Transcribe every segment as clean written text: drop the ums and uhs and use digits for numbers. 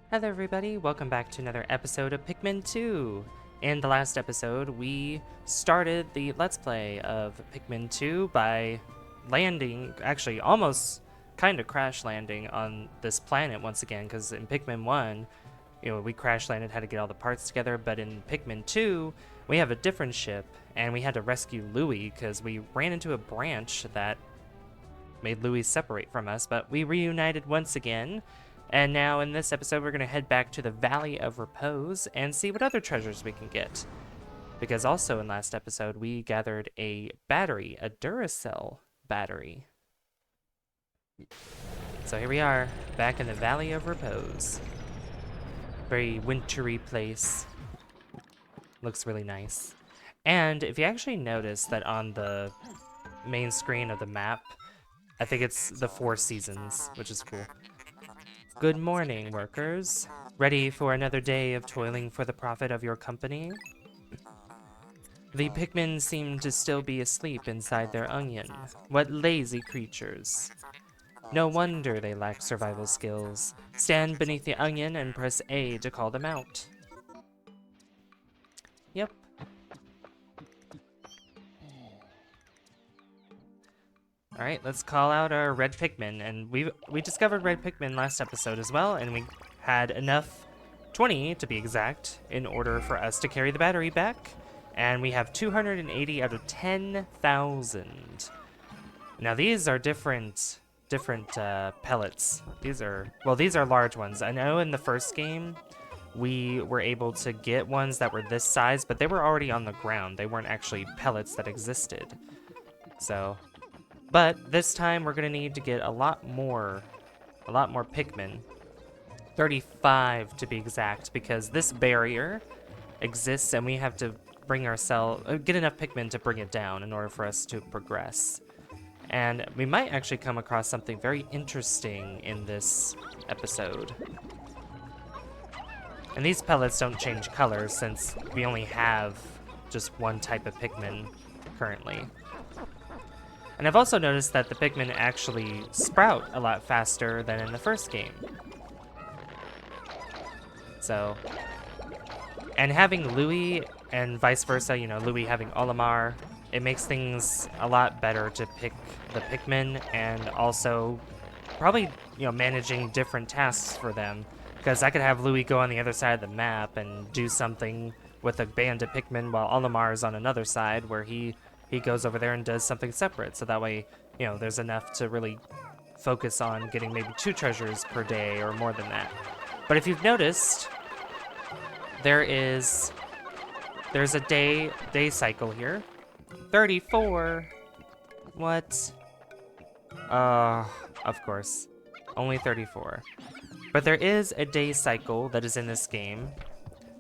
Hello everybody, welcome back to another episode of Pikmin 2. In the last episode, we started the Let's Play of Pikmin 2 by landing, actually almost kind of crash landing on this planet once again, because in Pikmin 1, we crash landed, had to get all the parts together, but in Pikmin 2, we have a different ship, and we had to rescue Louie because we ran into a branch that made Louie separate from us, but we reunited once again. And now in this episode, we're going to head back to the Valley of Repose and see what other treasures we can get. Because also in last episode, we gathered a battery, a Duracell battery. So here we are, back in the Valley of Repose. Very wintry place. Looks really nice. And if you actually notice that on the main screen of the map, I think it's the 4 seasons, which is cool. Good morning, workers. Ready for another day of toiling for the profit of your company? The Pikmin seem to still be asleep inside their onion. What lazy creatures. No wonder they lack survival skills. Stand beneath the onion and press A to call them out. Yep. Alright, let's call out our red Pikmin, and we discovered red Pikmin last episode as well, and we had enough, 20 to be exact, in order for us to carry the battery back, and we have 280 out of 10,000. Now these are different pellets. These are large ones. I know in the first game, we were able to get ones that were this size, but they were already on the ground. They weren't actually pellets that existed. But this time we're gonna need to get a lot more Pikmin. 35 to be exact, because this barrier exists and we have to get enough Pikmin to bring it down in order for us to progress. And we might actually come across something very interesting in this episode. And these pellets don't change colors since we only have just one type of Pikmin currently. And I've also noticed that the Pikmin actually sprout a lot faster than in the first game. So, and having Louie and vice versa, Louie having Olimar, it makes things a lot better to pick the Pikmin, and also probably, managing different tasks for them. Because I could have Louie go on the other side of the map and do something with a band of Pikmin while Olimar is on another side where he goes over there and does something separate, so that way, there's enough to really focus on getting maybe 2 treasures per day or more than that. But if you've noticed, there's a day cycle here. 34. What? Of course. Only 34. But there is a day cycle that is in this game,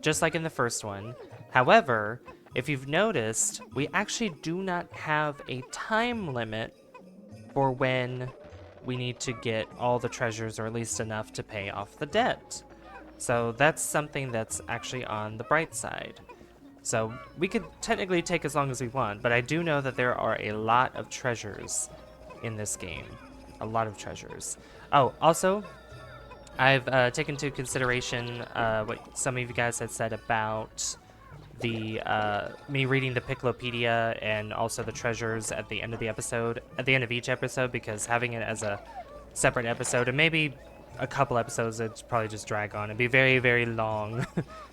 just like in the first one. However, if you've noticed, we actually do not have a time limit for when we need to get all the treasures, or at least enough to pay off the debt. So that's something that's actually on the bright side. So we could technically take as long as we want, but I do know that there are a lot of treasures in this game. A lot of treasures. Oh, also, I've taken into consideration what some of you guys had said about me reading the Piclopedia and also the treasures at the end of each episode, because having it as a separate episode, and maybe a couple episodes, it'd probably just drag on. It'd be very, very long.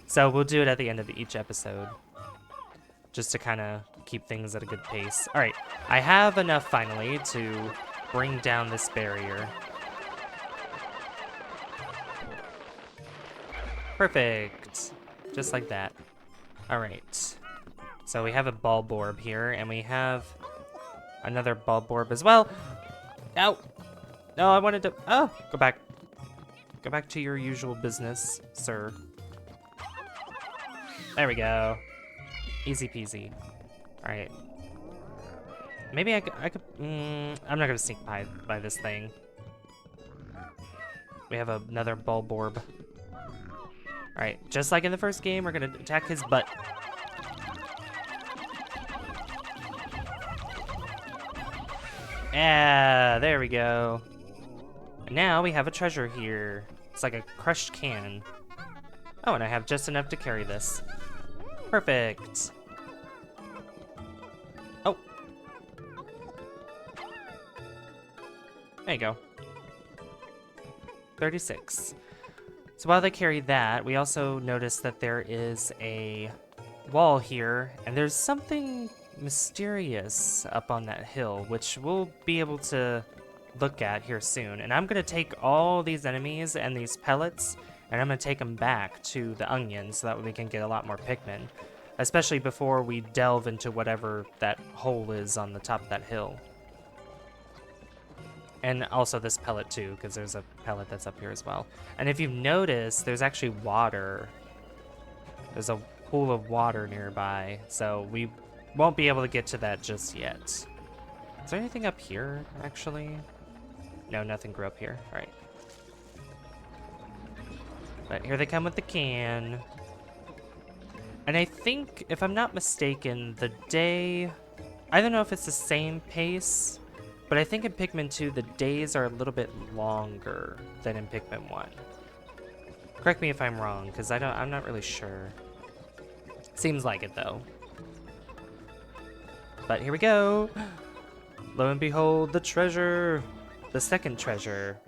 So we'll do it at the end of each episode, just to kind of keep things at a good pace. All right, I have enough finally to bring down this barrier. Perfect, just like that. All right, so we have a Bulborb here, and we have another Bulborb as well. Ow! No, I wanted to, go back. Go back to your usual business, sir. There we go. Easy peasy. All right. Maybe I could, I'm not gonna sneak by this thing. We have another Bulborb. Alright, just like in the first game, we're gonna attack his butt. Yeah, there we go. And now we have a treasure here. It's like a crushed can. Oh, and I have just enough to carry this. Perfect. Oh. There you go. 36. So while they carry that, we also notice that there is a wall here, and there's something mysterious up on that hill, which we'll be able to look at here soon. And I'm going to take all these enemies and these pellets, and I'm going to take them back to the onion so that we can get a lot more Pikmin, especially before we delve into whatever that hole is on the top of that hill. And also this pellet too, because there's a pellet that's up here as well. And if you've noticed, there's actually water. There's a pool of water nearby, so we won't be able to get to that just yet. Is there anything up here, actually? No, nothing grew up here. All right. But here they come with the can. And I think, if I'm not mistaken, the day... I don't know if it's the same pace, but I think in Pikmin 2, the days are a little bit longer than in Pikmin 1. Correct me if I'm wrong, because I'm not really sure. Seems like it, though. But here we go. Lo and behold, the treasure. The second treasure.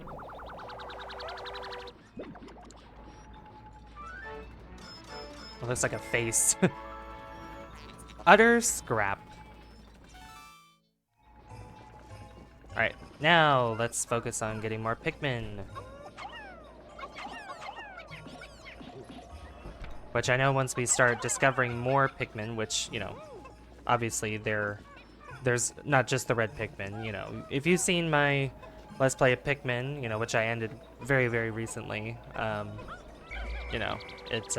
It looks like a face. Utter scrap. Alright, now let's focus on getting more Pikmin. Which I know once we start discovering more Pikmin, which, you know, obviously there's not just the red Pikmin, you know. If you've seen my Let's Play of Pikmin, you know, which I ended very, very recently, you know, it's,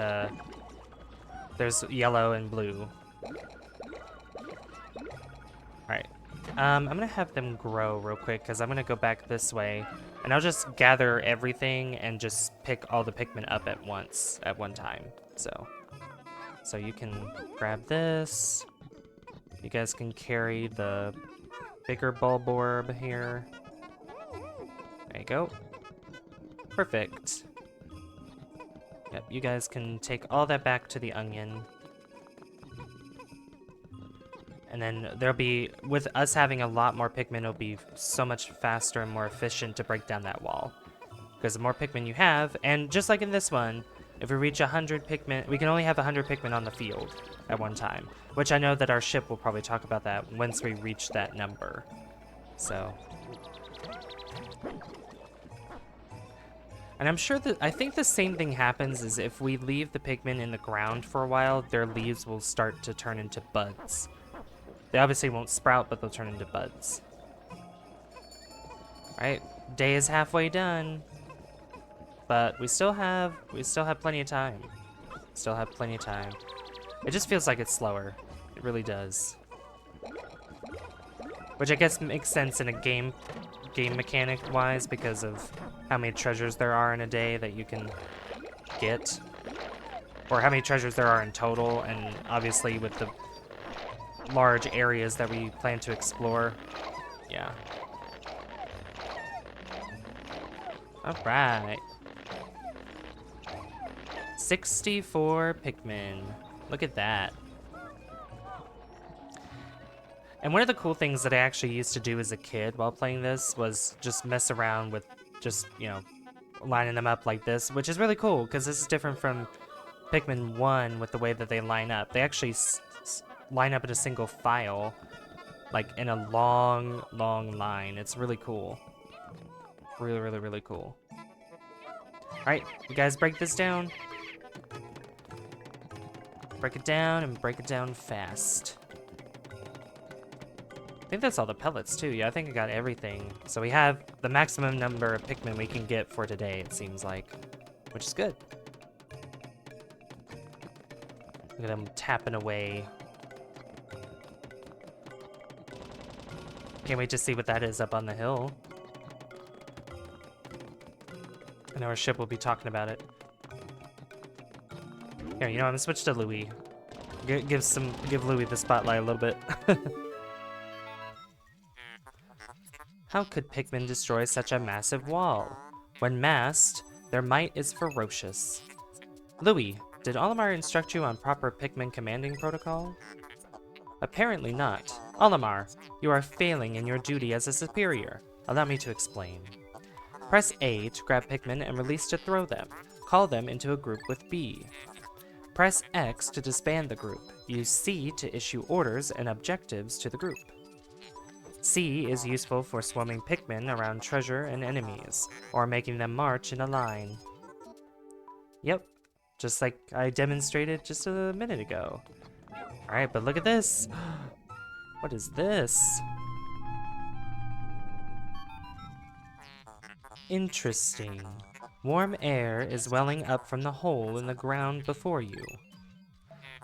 there's yellow and blue. Alright. I'm gonna have them grow real quick, because I'm gonna go back this way, and I'll just gather everything and just pick all the Pikmin up at once, at one time. So you can grab this. You guys can carry the bigger bulb orb here. There you go. Perfect. Yep, you guys can take all that back to the onion. And then there'll be, with us having a lot more Pikmin, it'll be so much faster and more efficient to break down that wall. Because the more Pikmin you have, and just like in this one, if we reach 100 Pikmin, we can only have 100 Pikmin on the field at one time. Which I know that our ship will probably talk about that once we reach that number. So. And I'm sure that, I think the same thing happens is if we leave the Pikmin in the ground for a while, their leaves will start to turn into buds. They obviously won't sprout, but they'll turn into buds. Alright, day is halfway done. But we still have plenty of time. Still have plenty of time. It just feels like it's slower. It really does. Which I guess makes sense in a game mechanic wise because of how many treasures there are in a day that you can get. Or how many treasures there are in total, and obviously with the large areas that we plan to explore. Yeah. Alright. 64 Pikmin. Look at that. And one of the cool things that I actually used to do as a kid while playing this was just mess around with just, you know, lining them up like this, which is really cool because this is different from Pikmin 1 with the way that they line up. They actually line up in a single file, like in a long, long line. It's really cool. Really, really, really cool. Alright, you guys break this down. Break it down and break it down fast. I think that's all the pellets too. Yeah, I think I got everything. So we have the maximum number of Pikmin we can get for today, it seems like, which is good. Look at them tapping away. Can't wait to see what that is up on the hill. I know our ship will be talking about it. Here, you know, I'm gonna switch to Louie. Give Louie the spotlight a little bit. How could Pikmin destroy such a massive wall? When massed, Their might is ferocious. Louis, did Olimar instruct you on proper Pikmin commanding protocol? Apparently not. Olimar, you are failing in your duty as a superior. Allow me to explain. Press A to grab Pikmin and release to throw them. Call them into a group with B. Press X to disband the group. Use C to issue orders and objectives to the group. C is useful for swarming Pikmin around treasure and enemies, or making them march in a line. Yep, just like I demonstrated just a minute ago. Alright, but look at this! What is this? Interesting. Warm air is welling up from the hole in the ground before you.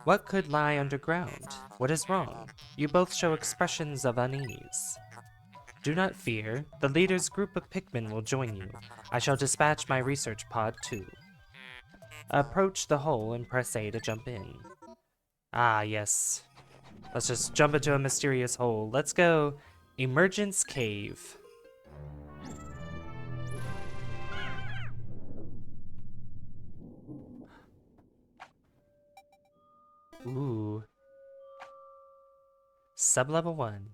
What could lie underground? What is wrong? You both show expressions of unease. Do not fear. The leader's group of Pikmin will join you. I shall dispatch my research pod too. Approach the hole and press A to jump in. Ah, yes. Let's just jump into a mysterious hole. Let's go. Emergence Cave. Ooh. Sublevel 1.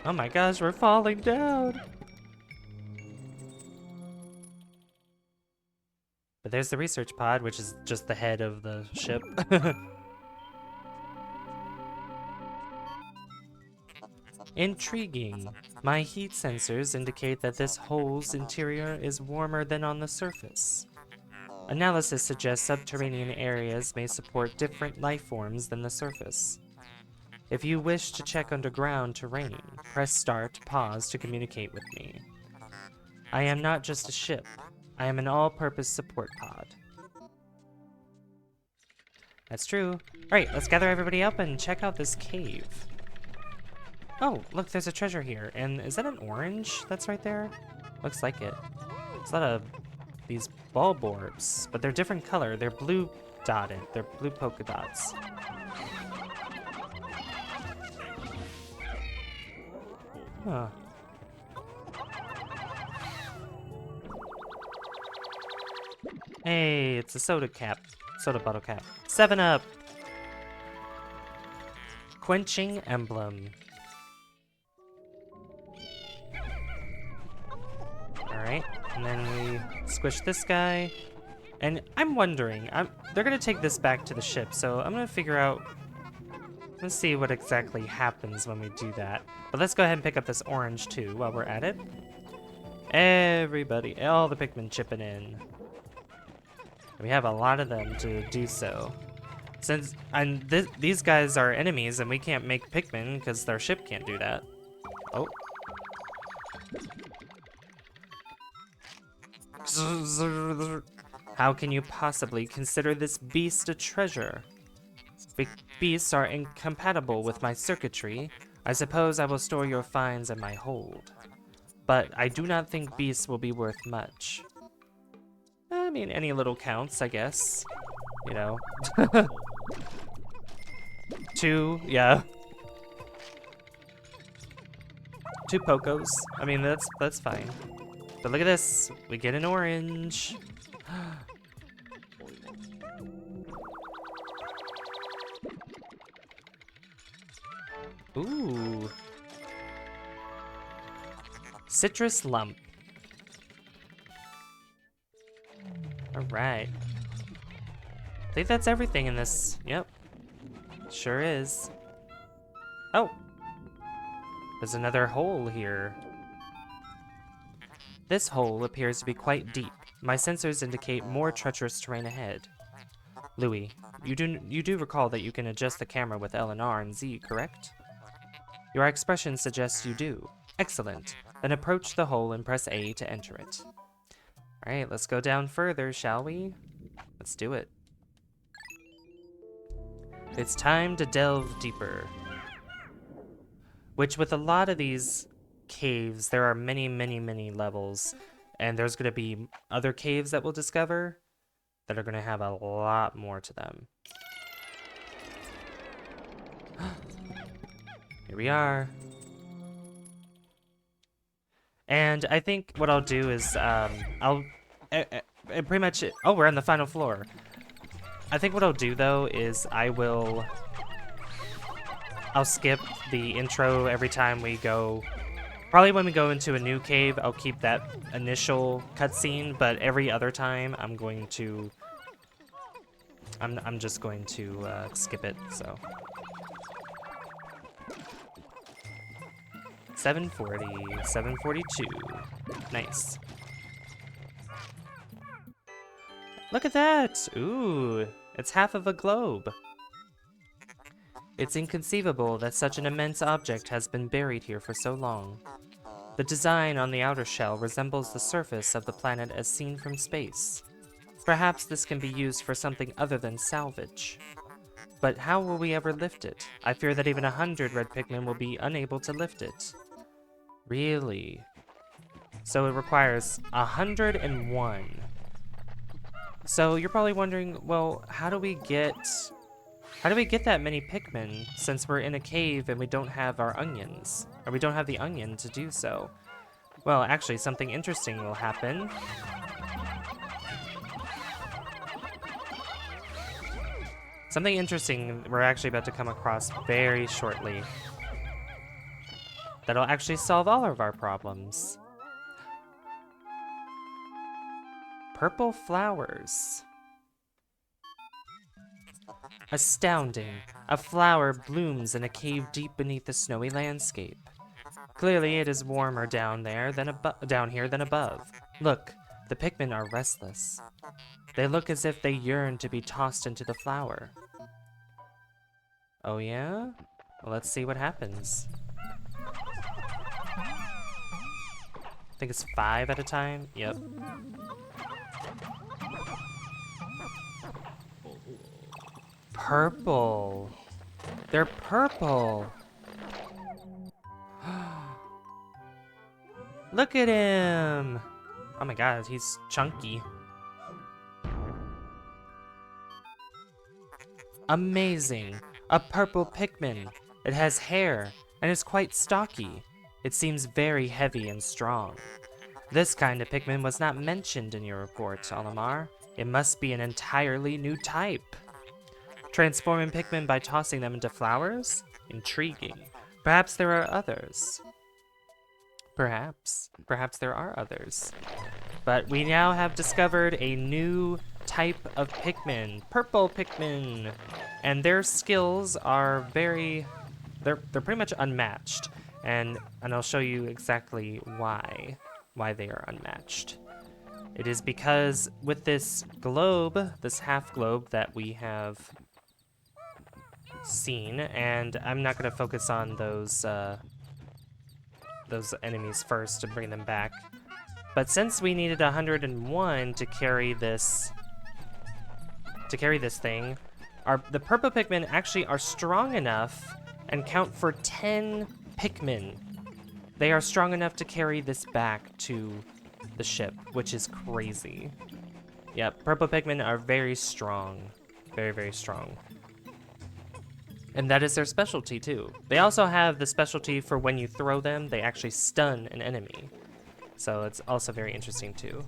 Oh my gosh, we're falling down. But there's the research pod, which is just the head of the ship. Intriguing. My heat sensors indicate that this hole's interior is warmer than on the surface. Analysis suggests subterranean areas may support different life forms than the surface. If you wish to check underground terrain, press start, pause to communicate with me. I am not just a ship. I am an all-purpose support pod. That's true. Alright, let's gather everybody up and check out this cave. Oh, look, there's a treasure here. And is that an orange that's right there? Looks like it. It's a lot of these bulb orbs, but they're different color. They're blue dotted. They're blue polka dots. Huh. Hey, it's a soda cap. Soda bottle cap. 7-Up! Quenching Emblem. Alright, and then we squish this guy. And I'm wondering, they're gonna take this back to the ship, so I'm gonna figure out, let's see what exactly happens when we do that. But let's go ahead and pick up this orange too while we're at it. Everybody, all the Pikmin chipping in. We have a lot of them to do so. Since these guys are enemies and we can't make Pikmin because their ship can't do that. Oh. How can you possibly consider this beast a treasure? Beasts are incompatible with my circuitry. I suppose I will store your finds in my hold. But I do not think beasts will be worth much. I mean, any little counts, I guess. You know. 2, yeah. 2 Pocos. I mean, that's fine. But look at this. We get an orange. Ooh. Citrus lump. Alright. I think that's everything in this. Yep. Sure is. Oh. There's another hole here. This hole appears to be quite deep. My sensors indicate more treacherous terrain ahead. Louis, you do recall that you can adjust the camera with L and R and Z, correct? Your expression suggests you do. Excellent. Then approach the hole and press A to enter it. Alright, let's go down further, shall we? Let's do it. It's time to delve deeper. Which, with a lot of these caves, there are many, many, many levels. And there's going to be other caves that we'll discover that are going to have a lot more to them. Here we are. And I think what I'll do is, I'll pretty much, oh, we're on the final floor. I think what I'll do though is I'll skip the intro every time we go. Probably when we go into a new cave, I'll keep that initial cutscene, but every other time I'm just going to skip it, so. 740, 742. Nice. Look at that! Ooh, it's half of a globe. It's inconceivable that such an immense object has been buried here for so long. The design on the outer shell resembles the surface of the planet as seen from space. Perhaps this can be used for something other than salvage. But how will we ever lift it? I fear that even 100 red Pikmin will be unable to lift it. Really? So it requires 101. So you're probably wondering, well, how do we get that many Pikmin since we're in a cave and we don't have our onions? Or we don't have the onion to do so? Well, actually, something interesting will happen. Something interesting we're actually about to come across very shortly. That'll actually solve all of our problems. Purple flowers. Astounding. A flower blooms in a cave deep beneath the snowy landscape. Clearly it is warmer down here than above. Look, the Pikmin are restless. They look as if they yearn to be tossed into the flower. Oh yeah? Well, let's see what happens. I think it's 5 at a time. Yep. Purple. They're purple. Look at him. Oh my god, he's chunky. Amazing. A purple Pikmin. It has hair and is quite stocky. It seems very heavy and strong. This kind of Pikmin was not mentioned in your report, Olimar. It must be an entirely new type. Transforming Pikmin by tossing them into flowers? Intriguing. Perhaps there are others. Perhaps there are others. But we now have discovered a new type of Pikmin, purple Pikmin. And their skills are they're pretty much unmatched. And I'll show you exactly why they are unmatched. It is because with this globe, this half globe that we have seen, and I'm not going to focus on those enemies first to bring them back. But since we needed 101 to carry this thing, the purple Pikmin actually are strong enough and count for 10 Pikmin. They are strong enough to carry this back to the ship, which is crazy. Yep, purple Pikmin are very strong. Very, very strong. And that is their specialty too. They also have the specialty for when you throw them, they actually stun an enemy. So it's also very interesting too.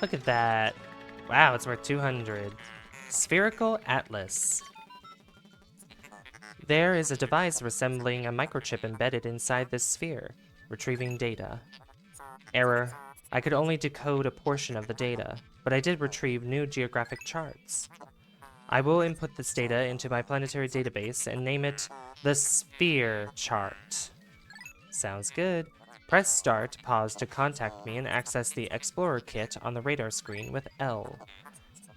Look at that. Wow, it's worth 200. Spherical Atlas. There is a device resembling a microchip embedded inside this sphere, retrieving data. Error. I could only decode a portion of the data, but I did retrieve new geographic charts. I will input this data into my planetary database and name it the Sphere Chart. Sounds good. Press start to pause to contact me and access the Explorer kit on the radar screen with L.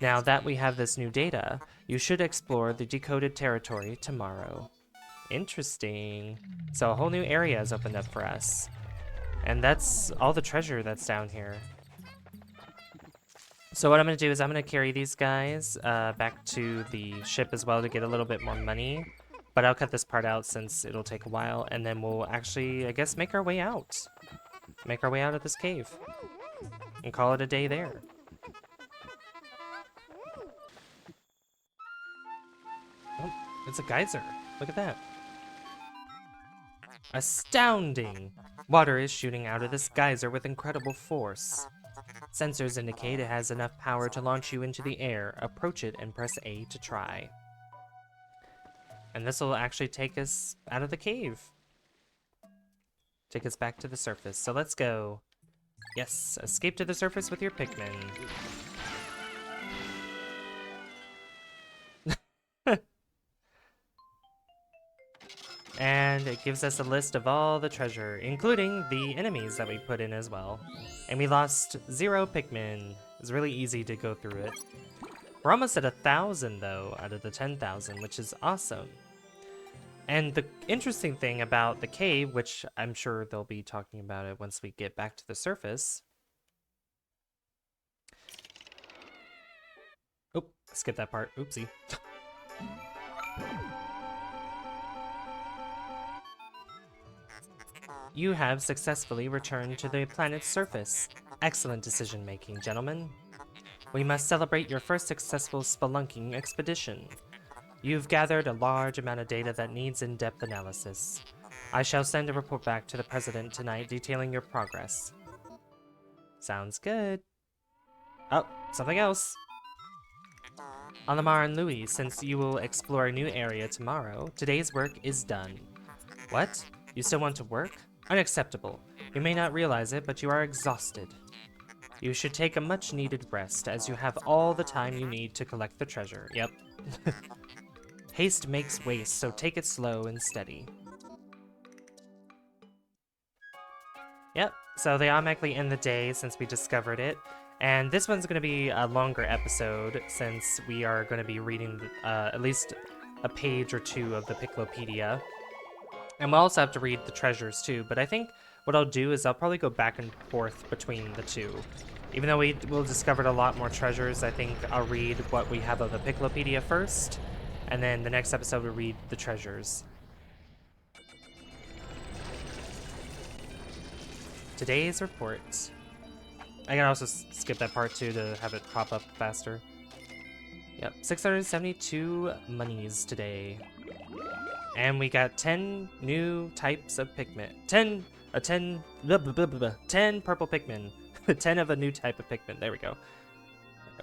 Now that we have this new data, you should explore the decoded territory tomorrow. Interesting. So a whole new area has opened up for us. And that's all the treasure that's down here. So what I'm going to do is I'm going to carry these guys back to the ship as well to get a little bit more money. But I'll cut this part out since it'll take a while. And then we'll actually, I guess, make our way out. Make our way out of this cave. And call it a day there. Oh, It's a geyser. Look at that. Astounding! Water is shooting out of this geyser with incredible force. Sensors indicate it has enough power to launch you into the air. Approach it and press A to try. And this will actually take us out of the cave. Take us back to the surface. So let's go. Yes, escape to the surface with your Pikmin. And it gives us a list of all the treasure, including the enemies that we put in as well. And we lost 0 Pikmin. It was really easy to go through it. We're almost at 1,000 though, out of the 10,000, which is awesome. And the interesting thing about the cave, which I'm sure they'll be talking about it once we get back to the surface. Oh, skip that part. Oopsie. You have successfully returned to the planet's surface. Excellent decision-making, gentlemen. We must celebrate your first successful spelunking expedition. You've gathered a large amount of data that needs in-depth analysis. I shall send a report back to the President tonight detailing your progress. Sounds good. Oh, something else. Olimar and Louis, since you will explore a new area tomorrow, today's work is done. What? You still want to work? Unacceptable. You may not realize it, but you are exhausted. You should take a much-needed rest, as you have all the time you need to collect the treasure. Yep. Haste makes waste, so take it slow and steady. Yep, so they automatically end the day since we discovered it. And this one's going to be a longer episode, since we are going to be reading at least a page or two of the Piklopedia. And we'll also have to read the treasures too, but I think what I'll do is I'll probably go back and forth between the two. Even though we'll discovered a lot more treasures, I think I'll read what we have of the Piklopedia first, and then the next episode we'll read the treasures. Today's report. I can also skip that part too to have it pop up faster. Yep, 672 monies today. And we got 10 new types of Pikmin. 10 purple Pikmin. 10 of a new type of Pikmin. There we go.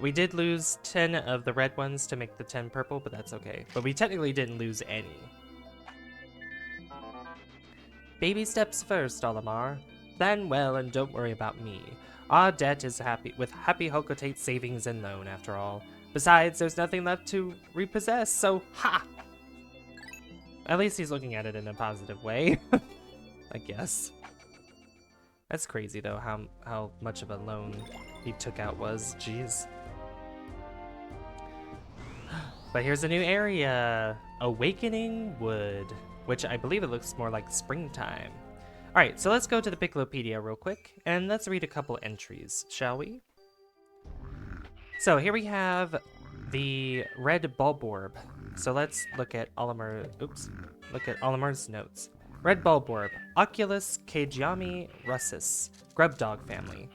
We did lose 10 of the red ones to make the 10 purple, but that's okay. But we technically didn't lose any. Baby steps first, Olimar. Plan well and don't worry about me. Our debt is happy Hocotate savings and loan, after all. Besides, there's nothing left to repossess, so ha! At least he's looking at it in a positive way, I guess. That's crazy though, how much of a loan he took out was. Jeez. But here's a new area, Awakening Wood, which I believe it looks more like springtime. All right, so let's go to the Piklopedia real quick and let's read a couple entries, shall we? So here we have the red Bulborb. So let's look at Olimar's notes. Red Bulborb, Oculus Kageyami russus, grub dog family.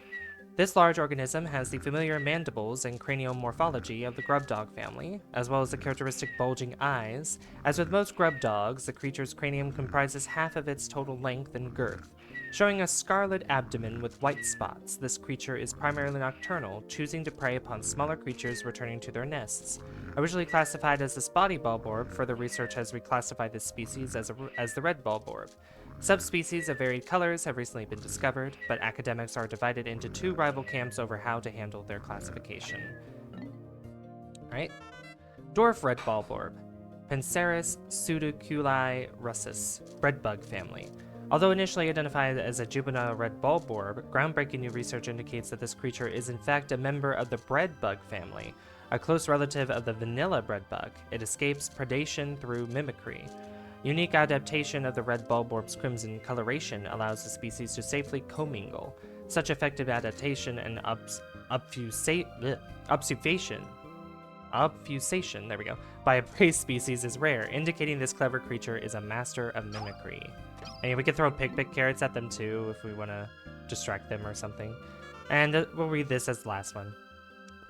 This large organism has the familiar mandibles and cranial morphology of the grub dog family, as well as the characteristic bulging eyes. As with most grub dogs, the creature's cranium comprises half of its total length and girth. Showing a scarlet abdomen with white spots, this creature is primarily nocturnal, choosing to prey upon smaller creatures returning to their nests. Originally classified as the spotty bulborb, further research has reclassified this species as the red bulborb. Subspecies of varied colors have recently been discovered, but academics are divided into two rival camps over how to handle their classification. Alright. Dwarf red bulborb, Panceris pseudoculi russus, breadbug family. Although initially identified as a juvenile red bulborb, groundbreaking new research indicates that this creature is in fact a member of the breadbug family, a close relative of the vanilla breadbug. It escapes predation through mimicry. Unique adaptation of the red bulborb's crimson coloration allows the species to safely commingle. Such effective adaptation and obfuscation there we go, by a prey species is rare, indicating this clever creature is a master of mimicry. And we can throw pig carrots at them too if we want to distract them or something. And we'll read this as the last one.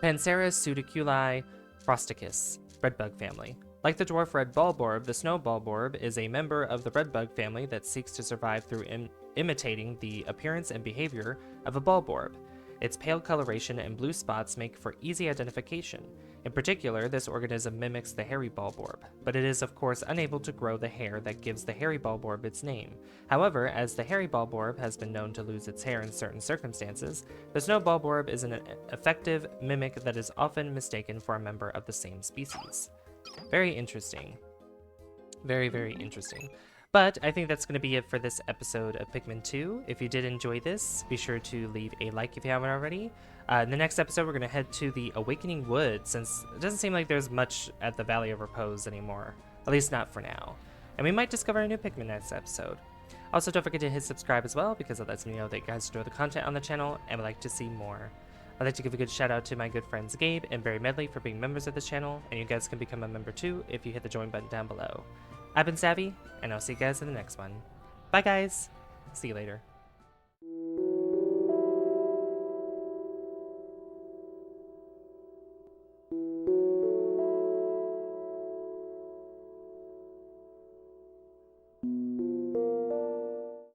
Panceris pseudoculi frosticus, breadbug family. Like the dwarf red bulborb, the snow bulborb is a member of the redbug family that seeks to survive through imitating the appearance and behavior of a bulborb. Its pale coloration and blue spots make for easy identification. In particular, this organism mimics the hairy bulborb, but it is of course unable to grow the hair that gives the hairy bulborb its name. However, as the hairy bulborb has been known to lose its hair in certain circumstances, the snow bulborb is an effective mimic that is often mistaken for a member of the same species. Very interesting. Very, very interesting. But I think that's going to be it for this episode of Pikmin 2. If you did enjoy this, be sure to leave a like if you haven't already. In the next episode, we're going to head to the Awakening Wood, since it doesn't seem like there's much at the Valley of Repose anymore. At least not for now. And we might discover a new Pikmin next episode. Also, don't forget to hit subscribe as well, because that lets me know that you guys enjoy the content on the channel and would like to see more. I'd like to give a good shout out to my good friends Gabe and Barry Medley for being members of this channel, and you guys can become a member too if you hit the join button down below. I've been Savvy, and I'll see you guys in the next one. Bye guys! See you later.